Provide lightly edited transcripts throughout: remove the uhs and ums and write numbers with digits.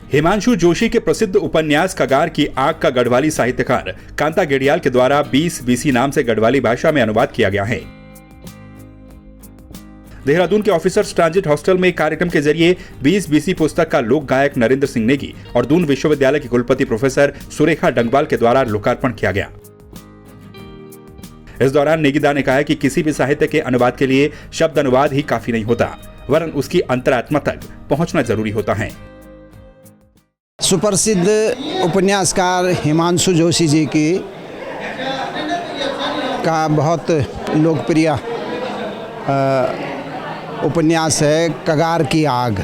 हिमांशु जोशी के प्रसिद्ध उपन्यास कगार की आग का गढ़वाली साहित्यकार कांता गेडियाल के द्वारा 20 बीसी नाम से गढ़वाली भाषा में अनुवाद किया गया है। देहरादून के ऑफिसर्स ट्रांजिट हॉस्टल में कार्यक्रम के जरिए 20 बीसी पुस्तक का लोक गायक नरेंद्र सिंह नेगी और दून विश्वविद्यालय के कुलपति प्रोफेसर सुरेखा डंगवाल के द्वारा लोकार्पण किया गया। इस दौरान नेगीदा ने कहा कि किसी भी साहित्य के अनुवाद के लिए शब्द अनुवाद ही काफी नहीं होता, वरन उसकी अंतरात्मा तक पहुंचना जरूरी होता है। सुप्रसिद्ध उपन्यासकार हिमांशु जोशी जी की का बहुत लोकप्रिय उपन्यास है कगार की आग।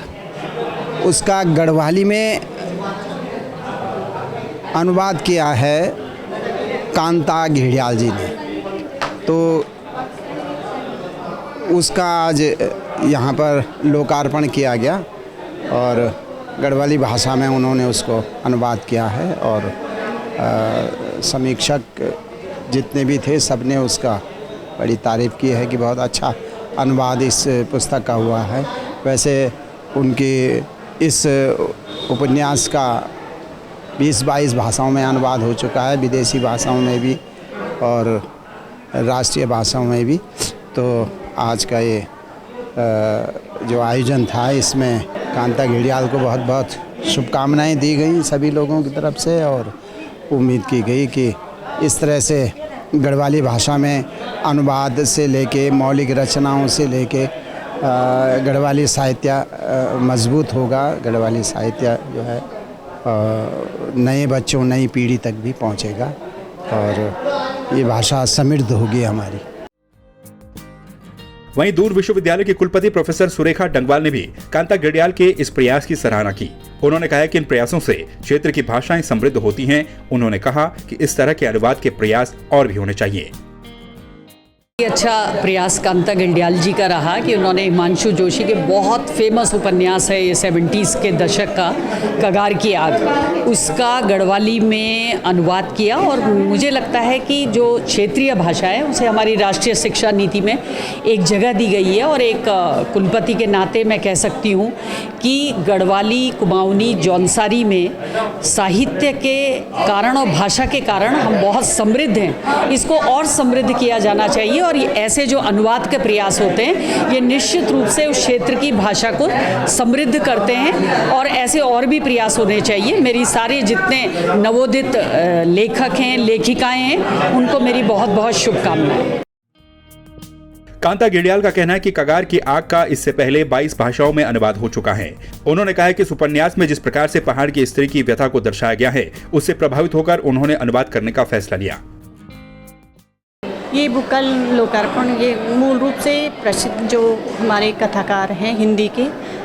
उसका गढ़वाली में अनुवाद किया है कांता गेडियाल जी ने। तो उसका आज यहाँ पर लोकार्पण किया गया और गढ़वाली भाषा में उन्होंने उसको अनुवाद किया है और समीक्षक जितने भी थे सब ने उसका बड़ी तारीफ़ की है कि बहुत अच्छा अनुवाद इस पुस्तक का हुआ है। वैसे उनके इस उपन्यास का 20-22 भाषाओं में अनुवाद हो चुका है, विदेशी भाषाओं में भी और राष्ट्रीय भाषाओं में भी। तो आज का ये जो आयोजन था इसमें कांता गेडियाल को बहुत बहुत शुभकामनाएं दी गई सभी लोगों की तरफ से और उम्मीद की गई कि इस तरह से गढ़वाली भाषा में अनुवाद से लेके मौलिक रचनाओं से लेके गढ़वाली साहित्य मजबूत होगा। गढ़वाली साहित्य जो है नए बच्चों नई पीढ़ी तक भी पहुंचेगा और ये भाषा समृद्ध होगी हमारी। वहीं दून विश्वविद्यालय के कुलपति प्रोफेसर सुरेखा डंगवाल ने भी कांता गेडियाल के इस प्रयास की सराहना की। उन्होंने कहा कि इन प्रयासों से क्षेत्र की भाषाएं समृद्ध होती हैं। उन्होंने कहा कि इस तरह के अनुवाद के प्रयास और भी होने चाहिए। अच्छा प्रयास कांता गेडियाल जी का रहा कि उन्होंने हिमांशु जोशी के बहुत फेमस उपन्यास है ये 70s के दशक का कगार की आग, उसका गढ़वाली में अनुवाद किया और मुझे लगता है कि जो क्षेत्रीय भाषा है उसे हमारी राष्ट्रीय शिक्षा नीति में एक जगह दी गई है। और एक कुलपति के नाते मैं कह सकती हूँ कि गढ़वाली कुमाऊनी जौनसारी में साहित्य के कारण और भाषा के कारण हम बहुत समृद्ध हैं। इसको और समृद्ध किया जाना चाहिए और ऐसे जो अनुवाद के प्रयास होते हैं ये निश्चित रूप से उस क्षेत्र की भाषा को समृद्ध करते हैं और ऐसे और भी प्रयास होने चाहिए। मेरी सारे जितने नवोदित लेखक हैं लेखिकाएं हैं उनको मेरी बहुत बहुत शुभकामनाएं। कांता गेडियाल का कहना है कि कगार की आग का इससे पहले 22 भाषाओं में अनुवाद हो चुका है। उन्होंने कहा है कि इस उपन्यास में जिस प्रकार से पहाड़ की स्त्री की व्यथा को दर्शाया गया है उससे प्रभावित होकर उन्होंने अनुवाद करने का फैसला लिया। ये बुक का लोकार्पण ये मूल रूप से प्रसिद्ध जो हमारे कथाकार हैं हिंदी के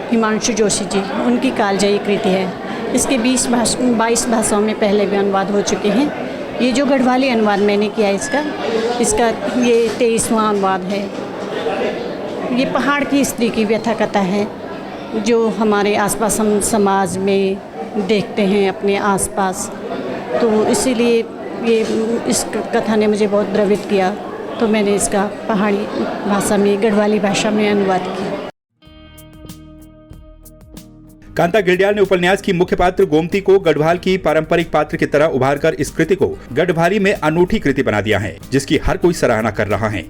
हिमांशु जोशी जी उनकी कालजयी कृति है। इसके 22 भाषाओं में पहले भी अनुवाद हो चुके हैं। ये जो गढ़वाली अनुवाद मैंने किया इसका ये 23वां अनुवाद है। ये पहाड़ की स्त्री की व्यथा कथा है जो हमारे आसपास हम समाज में देखते हैं अपने आसपास। तो इसीलिए ये इस कथा ने मुझे बहुत द्रवित किया तो मैंने इसका पहाड़ी भाषा में गढ़वाली भाषा में अनुवाद किया। कांता गेडियाल ने उपन्यास की मुख्य पात्र गोमती को गढ़वाल की पारंपरिक पात्र की तरह उभारकर इस कृति को गढ़वाली में अनूठी कृति बना दिया है जिसकी हर कोई सराहना कर रहा है।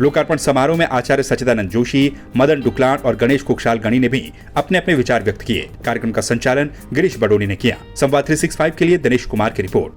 लोकार्पण समारोह में आचार्य सच्चिदानंद जोशी, मदन डुकलाट और गणेश कुक्षाल गणी ने भी अपने अपने विचार व्यक्त किए। कार्यक्रम का संचालन गिरीश बडोली ने किया। संवाद 365 के लिए दिनेश कुमार की रिपोर्ट।